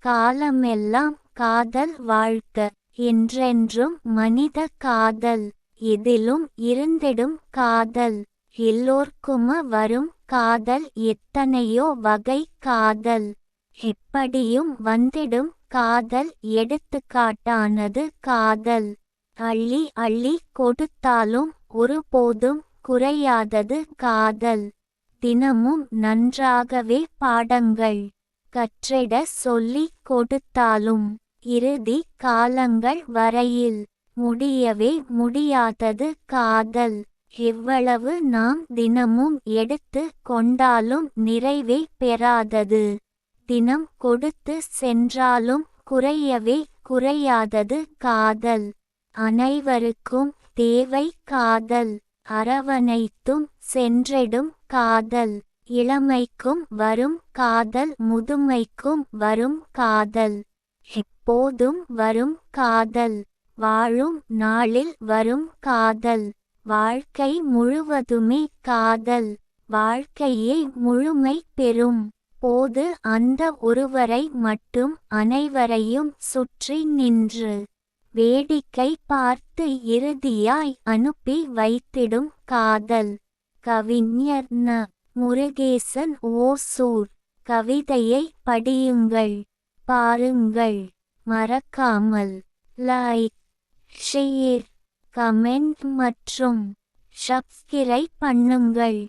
காலமெல்லாம் காதல் வாழ்க. என்றென்றும் மனித காதல். எதிலும் இருந்திடும் காதல். எல்லோர்க்கும வரும் காதல். எத்தனையோ வகை காதல். எப்படியும் வந்திடும் காதல். எடுத்துக்காட்டானது காதல். அள்ளி அள்ளி கொடுத்தாலும் ஒருபோதும் குறையாதது காதல். தினமும் நன்றாகவே பாடங்கள் கற்றிட சொல்லிக் கொடுத்தாலும் இறுதி காலங்கள் வரையில் முடியவே முடியாதது காதல். எவ்வளவு நாம் தினமும் எடுத்து கொண்டாலும் நிறைவே பெறாதது. தினம் கொடுத்து சென்றாலும் குறையவே குறையாதது காதல். அனைவருக்கும் தேவை காதல். அரவணைத்தும் சென்றிடும் காதல். இளமைக்கும் வரும் காதல். முதுமைக்கும் வரும் காதல். எப்போதும் வரும் காதல். வாழும் நாளில் வரும் காதல். வாழ்க்கை முழுவதுமே காதல். வாழ்க்கையே முழுமை பெறும் போது அந்த ஒருவரை மட்டும் அனைவரையும் சுற்றி நின்று வேடிக்கை பார்த்து இறுதியாய் அனுப்பி வைத்திடும் காதல். கவிஞர் ந. முருகேசன் ஓசூர். கவிதையை படியுங்கள், பாருங்கள். மறக்காமல் லைக், ஷேர், கமெண்ட் மற்றும் சப்ஸ்கிரைப் பண்ணுங்கள்.